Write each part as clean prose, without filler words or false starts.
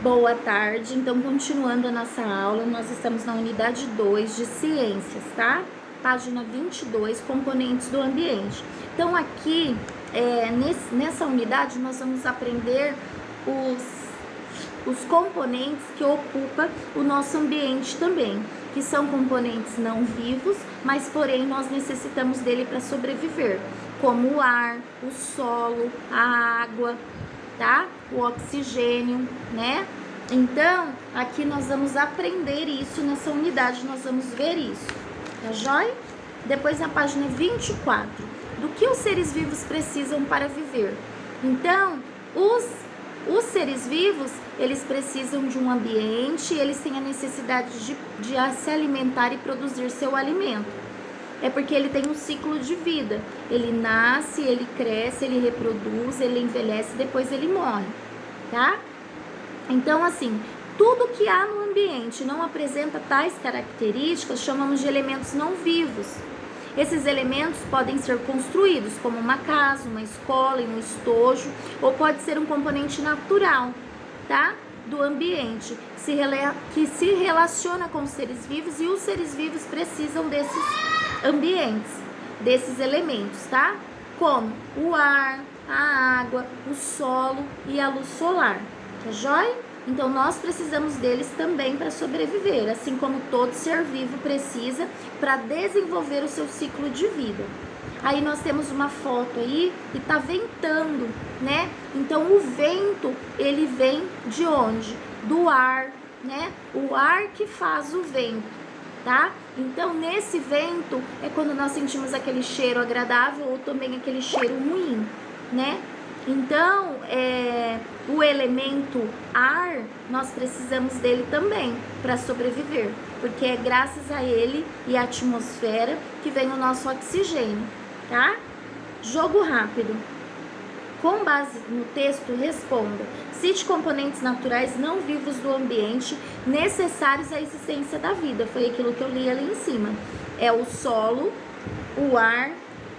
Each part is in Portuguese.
Boa tarde, então continuando a nossa aula, nós estamos na unidade 2 de ciências, tá? Página 22, componentes do ambiente. Então aqui, nessa unidade, nós vamos aprender os componentes que ocupam o nosso ambiente também, que são componentes não vivos, mas porém nós necessitamos dele para sobreviver, como o ar, o solo, a água, tá? O oxigênio, né? Então, aqui nós vamos aprender isso nessa unidade, nós vamos ver isso, tá joia? Depois na página 24, do que os seres vivos precisam para viver? Então, os seres vivos, eles precisam de um ambiente, eles têm a necessidade de se alimentar e produzir seu alimento. É porque ele tem um ciclo de vida. Ele nasce, ele cresce, ele reproduz, ele envelhece, depois ele morre, tá? Então, assim, tudo que há no ambiente não apresenta tais características, chamamos de elementos não vivos. Esses elementos podem ser construídos, como uma casa, uma escola, um estojo, ou pode ser um componente natural, tá? Do ambiente, que se relaciona com os seres vivos, e os seres vivos precisam desses ambientes, desses elementos, tá? Como o ar, a água, o solo e a luz solar, tá joia? Então nós precisamos deles também para sobreviver, assim como todo ser vivo precisa para desenvolver o seu ciclo de vida. Aí nós temos uma foto aí e tá ventando, né? Então o vento, ele vem de onde? Do ar, né? O ar que faz o vento, tá? Então nesse vento é quando nós sentimos aquele cheiro agradável ou também aquele cheiro ruim, né? Então o elemento ar, nós precisamos dele também para sobreviver, porque é graças a ele e a atmosfera que vem o nosso oxigênio, tá? Jogo rápido. Com base no texto, responda: cite componentes naturais não vivos do ambiente necessários à existência da vida. Foi aquilo que eu li ali em cima. É o solo, o ar,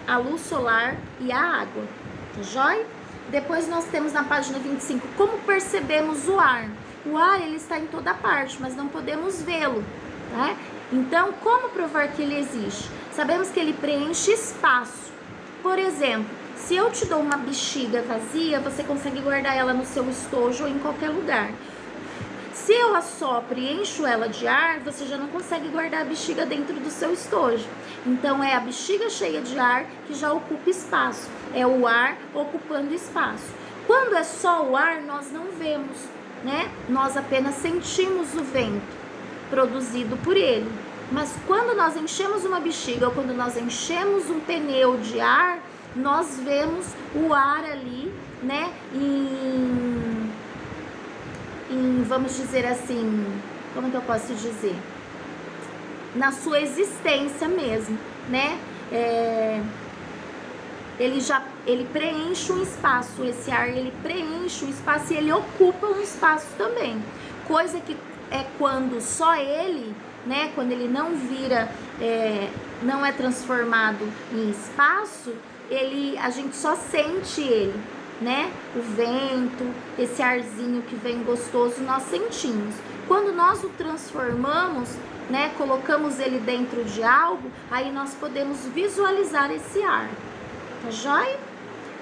a luz solar e a água. Tá joia? Depois nós temos na página 25, como percebemos o ar. O ar, ele está em toda parte, mas não podemos vê-lo, tá? Então, como provar que ele existe? Sabemos que ele preenche espaço. Por exemplo, se eu te dou uma bexiga vazia, você consegue guardar ela no seu estojo ou em qualquer lugar. Se eu assopro e encho ela de ar, você já não consegue guardar a bexiga dentro do seu estojo. Então é a bexiga cheia de ar que já ocupa espaço. É o ar ocupando espaço. Quando é só o ar, nós não vemos, né? Nós apenas sentimos o vento produzido por ele. Mas quando nós enchemos uma bexiga ou quando nós enchemos um pneu de ar, nós vemos o ar ali, né? Vamos dizer assim, como que eu posso dizer? Na sua existência mesmo, né? Ele preenche um espaço, esse ar, ele preenche um espaço e ele ocupa um espaço também. Coisa que é quando só ele, né? Quando ele não vira, não é transformado em espaço, a gente só sente ele, né? O vento, esse arzinho que vem gostoso, nós sentimos. Quando nós o transformamos, né? Colocamos ele dentro de algo, aí nós podemos visualizar esse ar, tá joia?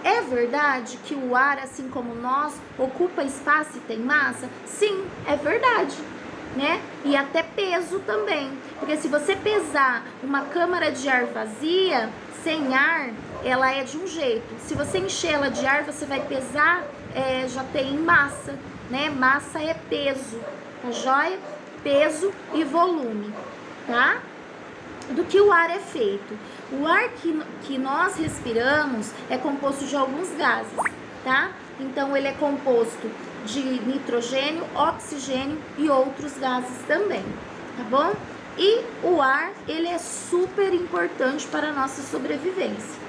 É verdade que o ar, assim como nós, ocupa espaço e tem massa? Sim, é verdade, né? E até peso também, porque se você pesar uma câmara de ar vazia, sem ar, ela é de um jeito. Se você encher ela de ar, você vai pesar, já tem massa, né? Massa é peso, tá joia? Peso e volume, tá? Do que o ar é feito? O ar que nós respiramos é composto de alguns gases, tá? Então ele é composto de nitrogênio, oxigênio e outros gases também, tá bom? E o ar, ele é super importante para a nossa sobrevivência.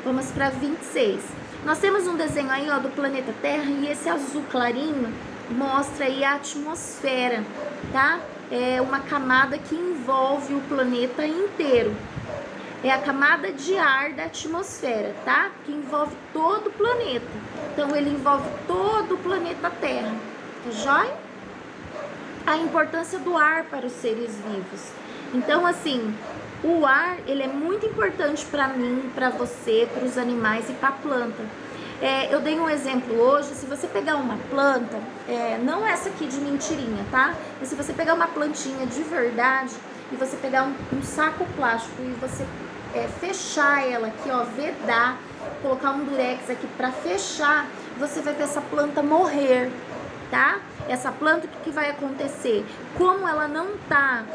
Vamos para 26. Nós temos um desenho aí, ó, do planeta Terra, e esse azul clarinho mostra aí a atmosfera, tá? É uma camada que envolve o planeta inteiro. É a camada de ar da atmosfera, tá? Que envolve todo o planeta. Então, ele envolve todo o planeta Terra, tá joia? a importância do ar para os seres vivos. Então, assim, o ar, ele é muito importante para mim, para você, para os animais e para a planta. Eu dei um exemplo hoje, se você pegar uma planta, não essa aqui de mentirinha, tá? Mas se você pegar uma plantinha de verdade e você pegar um saco plástico e você fechar ela aqui, ó, vedar, colocar um durex aqui para fechar, você vai ver essa planta morrer, tá? Essa planta, o que vai acontecer? Como ela não tá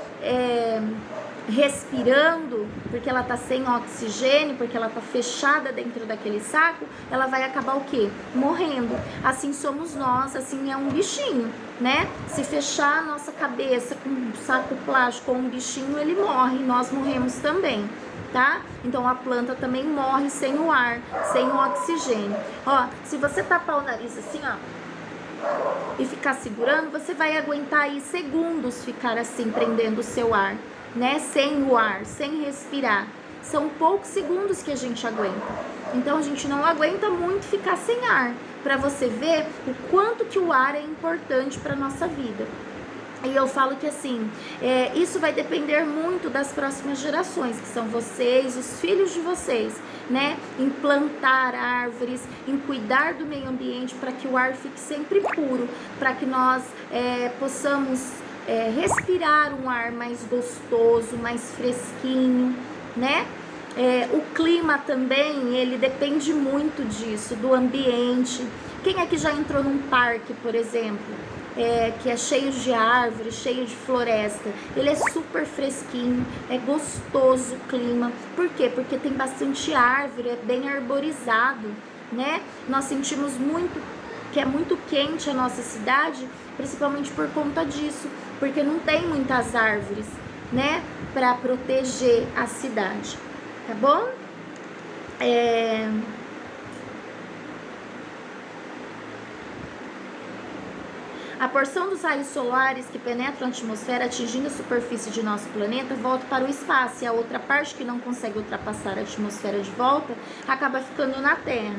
respirando, porque ela tá sem oxigênio, porque ela tá fechada dentro daquele saco, ela vai acabar o quê? Morrendo. Assim somos nós, assim é um bichinho, né? Se fechar a nossa cabeça com um saco plástico ou um bichinho, ele morre, nós morremos também, tá? Então a planta também morre sem o ar, sem o oxigênio. Ó, se você tapar o nariz assim, ó, e ficar segurando, você vai aguentar aí segundos ficar assim, prendendo o seu ar, né? Sem o ar, sem respirar. São poucos segundos que a gente aguenta. Então a gente não aguenta muito ficar sem ar, para você ver o quanto que o ar é importante para nossa vida. E eu falo que assim, isso vai depender muito das próximas gerações, que são vocês, os filhos de vocês, né? Em plantar árvores, em cuidar do meio ambiente para que o ar fique sempre puro, para que nós possamos respirar um ar mais gostoso, mais fresquinho, né? O clima também, ele depende muito disso, do ambiente. Quem aqui já entrou num parque, por exemplo? Que é cheio de árvores, cheio de floresta, ele é super fresquinho, é gostoso o clima. Por quê? Porque tem bastante árvore, é bem arborizado, né? Nós sentimos muito que é muito quente a nossa cidade, principalmente por conta disso, porque não tem muitas árvores, né, para proteger a cidade, tá bom? A porção dos raios solares que penetram a atmosfera atingindo a superfície de nosso planeta volta para o espaço, e a outra parte que não consegue ultrapassar a atmosfera de volta acaba ficando na Terra,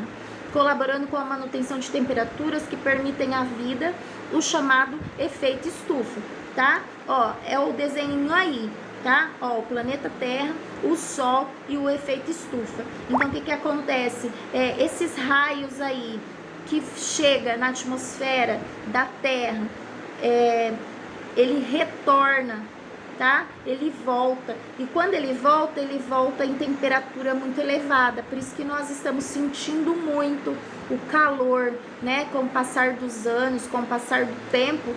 colaborando com a manutenção de temperaturas que permitem à vida, o chamado efeito estufa, tá? Ó, é o desenho aí, tá? Ó, o planeta Terra, o Sol e o efeito estufa. Então, o que que acontece? Esses raios aí que chega na atmosfera da Terra, ele retorna, tá? Ele volta, e quando ele volta em temperatura muito elevada, por isso que nós estamos sentindo muito o calor, né? Com o passar dos anos, com o passar do tempo,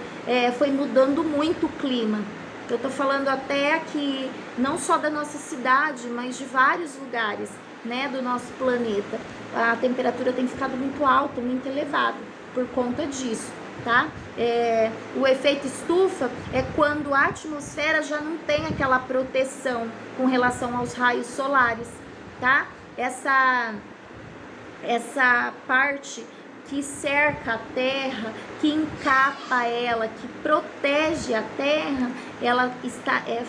foi mudando muito o clima. Eu tô falando até aqui, não só da nossa cidade, mas de vários lugares, né, do nosso planeta. A temperatura tem ficado muito alta, muito elevada por conta disso, tá? O efeito estufa é quando a atmosfera já não tem aquela proteção com relação aos raios solares, tá? Essa parte que cerca a Terra, que encapa ela, que protege a Terra, ela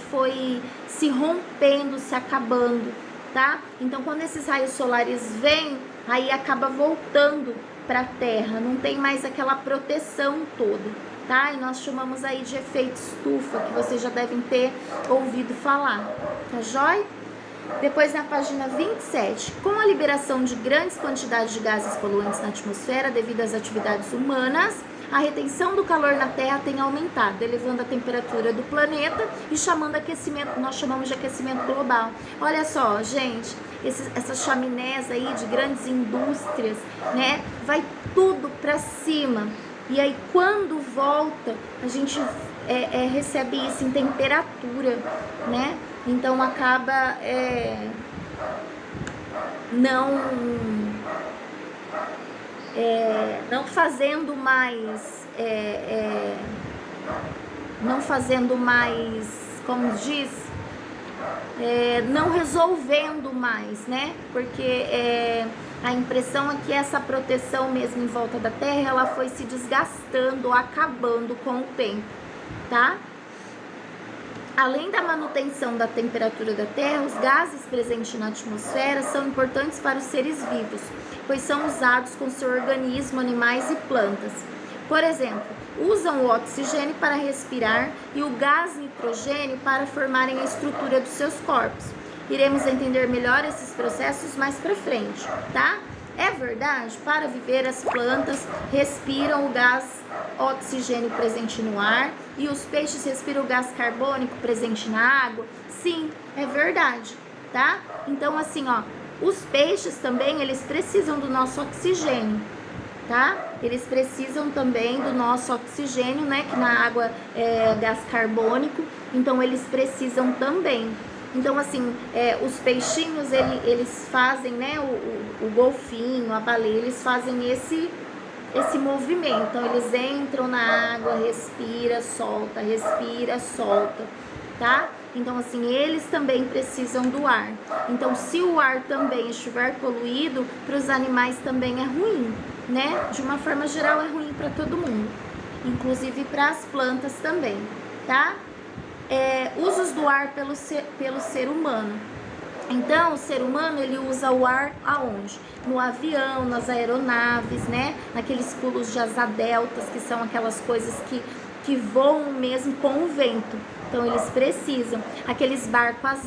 foi se rompendo, se acabando, tá? Então, quando esses raios solares vêm, aí acaba voltando para a Terra, não tem mais aquela proteção toda, tá? E nós chamamos aí de efeito estufa, que vocês já devem ter ouvido falar, tá jóia? Depois, na página 27, com a liberação de grandes quantidades de gases poluentes na atmosfera devido às atividades humanas, a retenção do calor na Terra tem aumentado, elevando a temperatura do planeta e chamando aquecimento, nós chamamos de aquecimento global. Olha só, gente, essas chaminés aí de grandes indústrias, né, vai tudo para cima. E aí, quando volta, a gente recebe isso em temperatura, né? Então, acaba não fazendo mais, como diz, não resolvendo mais, né? Porque a impressão é que essa proteção mesmo em volta da Terra, ela foi se desgastando, acabando com o tempo, tá? Além da manutenção da temperatura da Terra, os gases presentes na atmosfera são importantes para os seres vivos, pois são usados com seu organismo, animais e plantas. Por exemplo, usam o oxigênio para respirar e o gás nitrogênio para formarem a estrutura dos seus corpos. Iremos entender melhor esses processos mais para frente, tá? É verdade, para viver as plantas respiram o gás oxigênio presente no ar e os peixes respiram o gás carbônico presente na água? Sim, é verdade, tá? Então assim, ó, os peixes também, eles precisam do nosso oxigênio, tá? Eles precisam também do nosso oxigênio, né? Que na água é gás carbônico, então eles precisam também. Então, assim, os peixinhos, eles fazem, né? O golfinho, a baleia, eles fazem esse movimento. Então, eles entram na água, respira, solta, tá? Então, assim, eles também precisam do ar. Então, se o ar também estiver poluído, para os animais também é ruim, né? De uma forma geral, é ruim para todo mundo, inclusive para as plantas também, tá? Usos do ar pelo ser humano. Então, o ser humano, ele usa o ar aonde? No avião, nas aeronaves, né? Naqueles pulos de asa deltas, que são aquelas coisas que voam mesmo com o vento. Então, eles precisam. Aqueles barcos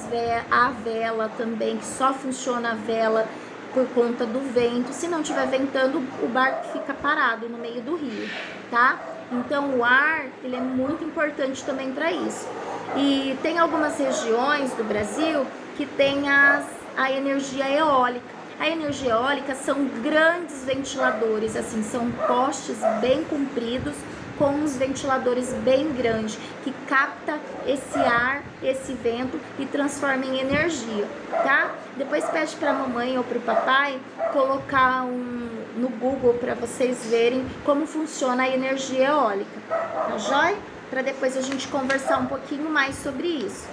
a vela também, que só funciona a vela por conta do vento. Se não estiver ventando, o barco fica parado no meio do rio, tá? Então, o ar, ele é muito importante também para isso. E tem algumas regiões do Brasil que tem a energia eólica. A energia eólica são grandes ventiladores, assim, são postes bem compridos com uns ventiladores bem grandes que capta esse ar, esse vento e transforma em energia, tá? Depois pede para a mamãe ou para o papai colocar no Google para vocês verem como funciona a energia eólica, tá joia? Para depois a gente conversar um pouquinho mais sobre isso,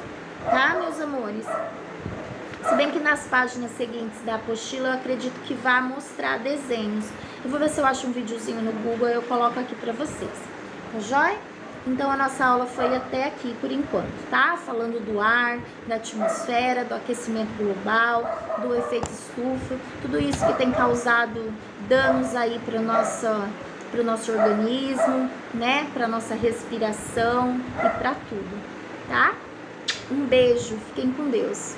tá, meus amores? Se bem que nas páginas seguintes da apostila eu acredito que vai mostrar desenhos. Eu vou ver se eu acho um videozinho no Google e eu coloco aqui para vocês, tá joia? Então a nossa aula foi até aqui por enquanto, tá? Falando do ar, da atmosfera, do aquecimento global, do efeito estufa, tudo isso que tem causado danos aí para o nosso organismo, né? Para nossa respiração e para tudo, tá? Um beijo, fiquem com Deus.